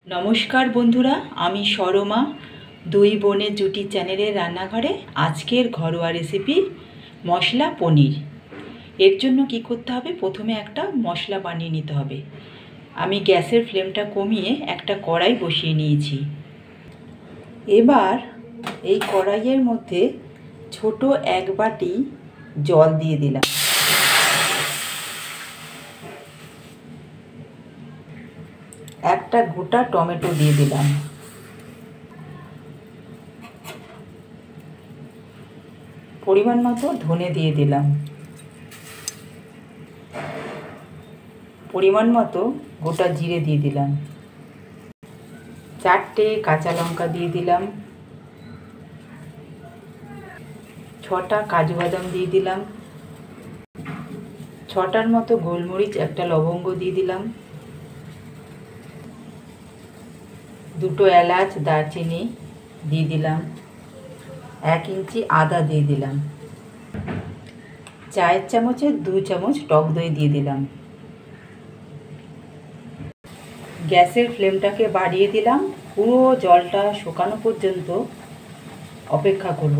নমস্কার বন্ধুরা, আমি সরমা দুই বোনের জুটি চ্যানেলের রান্নাঘরে। আজকের ঘরোয়া রেসিপি মশলা পনির। এর জন্য কি করতে হবে, প্রথমে একটা মশলা বানিয়ে নিতে হবে। আমি গ্যাসের ফ্লেমটা কমিয়ে একটা কড়াই বসিয়ে নিয়েছি। এবার এই কড়াইয়ের মধ্যে ছোট এক বাটি জল দিয়ে দিলাম। একটা গোটা টমেটো দিয়ে দিলাম। পরিমাণ মতো ধনে দিয়ে দিলাম। পরিমাণ মতো গোটা জিরে দিয়ে দিলাম। 4টে কাঁচা লঙ্কা দিয়ে দিলাম। 6টা কাজু বাদাম দিয়ে দিলাম। 6টার মতো গোলমরিচ, একটা লবঙ্গ দিয়ে দিলাম। 2টো এলাচ, দারচিনি দিয়ে দিলাম। 1 ইঞ্চি আদা দিয়ে দিলাম। চায়ের চামচে 2 চামচ টক দই দিয়ে দিলাম। গ্যাসের ফ্লেমটাকে বাড়িয়ে দিলাম। পুরো জলটা শুকানো পর্যন্ত অপেক্ষা করব।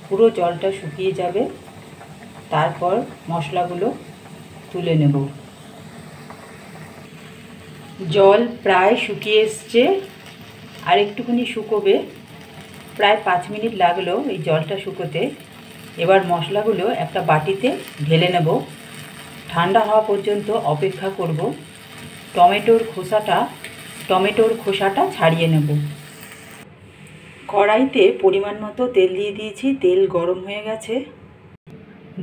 পুরো জলটা শুকিয়ে যাবে, তারপর মশলাগুলো তুলে নেব। জল প্রায় শুকিয়ে এসছে, আর একটুখানি শুকোবে। প্রায় 5 মিনিট লাগলো এই জলটা শুকোতে। এবার মশলাগুলো একটা বাটিতে ঢেলে নেব। ঠান্ডা হওয়া পর্যন্ত অপেক্ষা করব। টমেটোর খোসাটা ছাড়িয়ে নেব। কড়াইতে পরিমাণ মতো তেল দিয়ে দিয়েছি। তেল গরম হয়ে গেছে।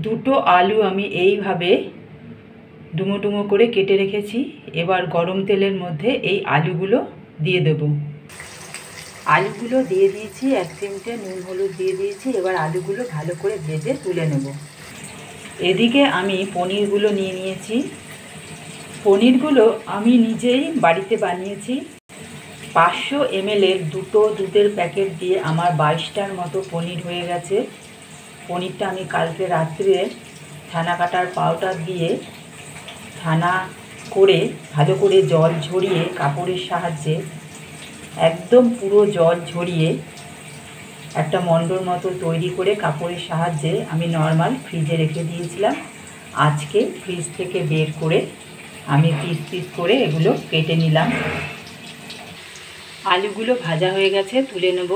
2টো আলু আমি এইভাবে ডুমো ডুমো করে কেটে রেখেছি। এবার গরম তেলের মধ্যে এই আলুগুলো দিয়ে দেব। আলুগুলো দিয়ে দিয়েছি। 1 চিমটে নুন হলুদ দিয়ে দিয়েছি। এবার আলুগুলো ভালো করে ভেজে তুলে নেব। এদিকে আমি পনিরগুলো নিয়ে নিয়েছি। পনিরগুলো আমি নিজেই বাড়িতে বানিয়েছি। 500 ml-এর 2টো দুধের প্যাকেট দিয়ে আমার 22টার মতো পনির হয়ে গেছে। পনিরটা আমি কালকে রাত্রে ছানা কাটার পাউডার দিয়ে ছানা করে ভালো করে জল ঝরিয়ে কাপড়ের সাহায্যে একদম পুরো জল ঝরিয়ে একটা মণ্ডর মতো তৈরি করে কাপড়ের সাহায্যে আমি নর্মাল ফ্রিজে রেখে দিয়েছিলাম। আজকে ফ্রিজ থেকে বের করে আমি পিস পিস করে এগুলো কেটে নিলাম। আলুগুলো ভাজা হয়ে গেছে, তুলে নেব।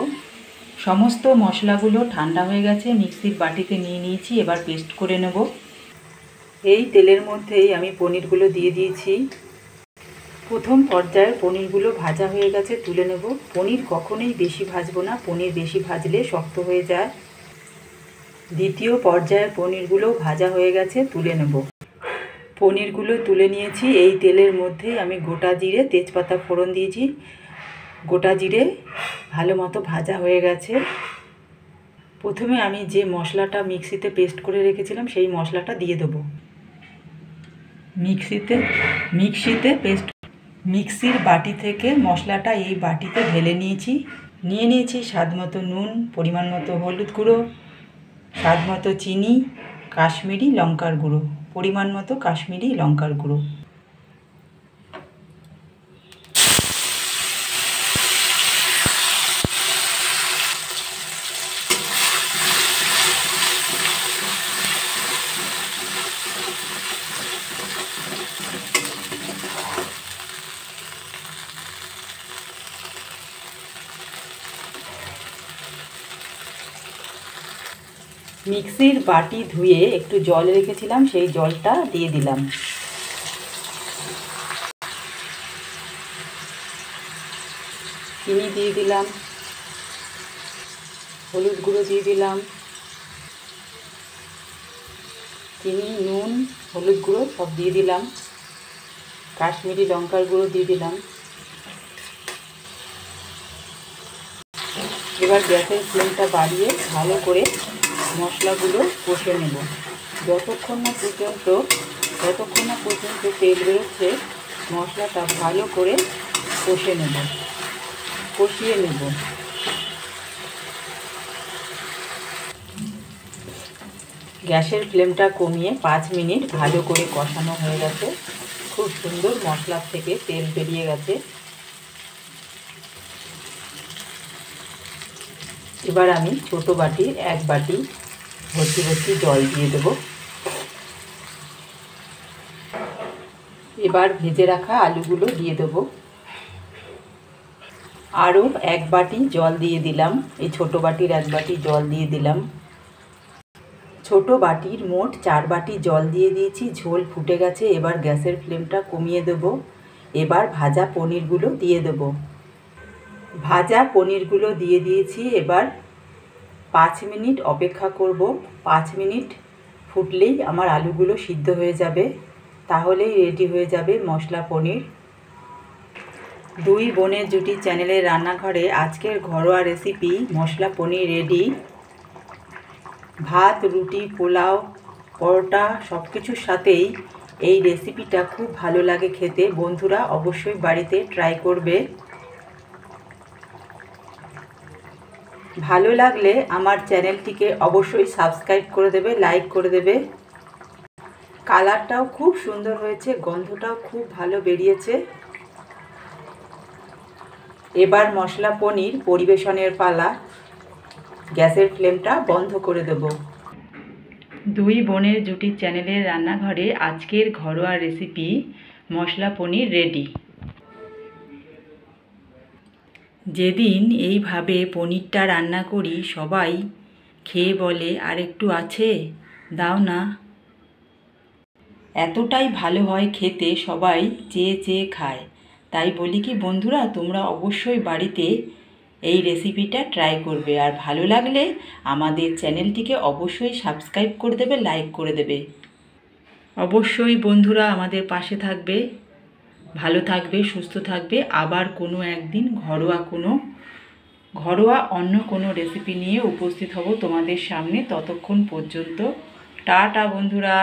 সমস্ত মশলাগুলো ঠান্ডা হয়ে গেছে, মিক্সির বাটিতে নিয়ে নিয়েছি। এবার পেস্ট করে নেব। এই তেলের মধ্যেই আমি পনিরগুলো দিয়ে দিয়েছি। প্রথম পর্যায়ে পনিরগুলো ভাজা হয়ে গেছে, তুলে নেব। পনির কখনোই বেশি ভাজবো না, পনির বেশি ভাজলে শক্ত হয়ে যায়। দ্বিতীয় পর্যায়ের পনিরগুলো ভাজা হয়ে গেছে, তুলে নেব। পনিরগুলো তুলে নিয়েছি। এই তেলের মধ্যেই আমি গোটা জিরে, তেজপাতা ফোড়ন দিয়েছি। গোটা জিরে ভালো মতো ভাজা হয়ে গেছে। প্রথমে আমি যে মশলাটা মিক্সিতে পেস্ট করে রেখেছিলাম সেই মশলাটা দিয়ে দেবো। মিক্সির বাটি থেকে মশলাটা এই বাটিতে ঢেলে নিয়েছি। নিয়ে নিয়েছি স্বাদ মতো নুন, পরিমাণ মতো হলুদ গুঁড়ো, স্বাদ মতো চিনি, কাশ্মীরি লঙ্কার গুঁড়ো, পরিমাণ মতো কাশ্মীরি লঙ্কার গুঁড়ো। মিক্সির বাটি ধুয়ে একটু জল রেখেছিলাম, সেই জলটা দিয়ে দিলাম। চিনি দিয়ে দিলাম। হলুদ গুঁড়ো দিয়ে দিলাম। চিনি, নুন, হলুদ গুঁড়ো সব দিয়ে দিলাম। কাশ্মীরি লঙ্কার গুঁড়ো দিয়ে দিলাম। এবার গ্যাসের ফ্লেমটা বাড়িয়ে ভালো করে মশলাগুলো কষে নেব। যতক্ষণ না পর্যন্ত তেল বেরোচ্ছে মশলাটা ভালো করে কষিয়ে নেব। গ্যাসের ফ্লেমটা কমিয়ে 5 মিনিট ভালো করে কষানো হয়ে গেছে। খুব সুন্দর মশলার থেকে তেল বেরিয়ে গেছে। এবার আমি ছোট বাটির 1 বাটি ভর্তি ভর্তি জল দিয়ে দেব। এবার ভেজে রাখা আলুগুলো দিয়ে দেব। আরও 1 বাটি জল দিয়ে দিলাম। এই ছোট বাটির 1 বাটি জল দিয়ে দিলাম। ছোট বাটির মোট 4 বাটি জল দিয়ে দিয়েছি। ঝোল ফুটে গেছে। এবার গ্যাসের ফ্লেমটা কমিয়ে দেব। এবার ভাজা পনিরগুলো দিয়ে দেব। ভাজা পনিরগুলো দিয়ে দিয়েছি। এবার 5 মিনিট অপেক্ষা করব। 5 মিনিট ফুটলেই আমার আলুগুলো সিদ্ধ হয়ে যাবে। তাহলেই রেডি হয়ে যাবে মশলা পনির। দুই বোনের জুটি চ্যানেলের রান্নাঘরে আজকের ঘরোয়া রেসিপি মশলা পনির রেডি। ভাত, রুটি, পোলাও, পরোটা সব কিছুর সাথেই এই রেসিপিটা খুব ভালো লাগে খেতে। বন্ধুরা অবশ্যই বাড়িতে ট্রাই করবে। ভালো লাগলে আমার চ্যানেলটিকে অবশ্যই সাবস্ক্রাইব করে দেবে, লাইক করে দেবে। কালারটাও খুব সুন্দর হয়েছে, গন্ধটাও খুব ভালো বেরিয়েছে। এবার মশলা পনির পরিবেশনের পালা। গ্যাসের ফ্লেমটা বন্ধ করে দেব। দুই বোনের জুটি চ্যানেলের রান্নাঘরে আজকের ঘরোয়া রেসিপি মশলা পনির রেডি। যেদিন এইভাবে পনিরটা রান্না করি সবাই খেয়ে বলে আর একটু আছে, দাও না। এতটাই ভালো হয় খেতে, সবাই চেয়ে চেয়ে খায়। তাই বলি কি বন্ধুরা, তোমরা অবশ্যই বাড়িতে এই রেসিপিটা ট্রাই করবে। আর ভালো লাগলে আমাদের চ্যানেলটিকে অবশ্যই সাবস্ক্রাইব করে দেবে, লাইক করে দেবে। অবশ্যই বন্ধুরা আমাদের পাশে থাকবে, ভালো থাকবে, সুস্থ থাকবে। আবার কোনো একদিন ঘরোয়া অন্য কোনো রেসিপি নিয়ে উপস্থিত হব তোমাদের সামনে। ততক্ষণ পর্যন্ত টাটা বন্ধুরা।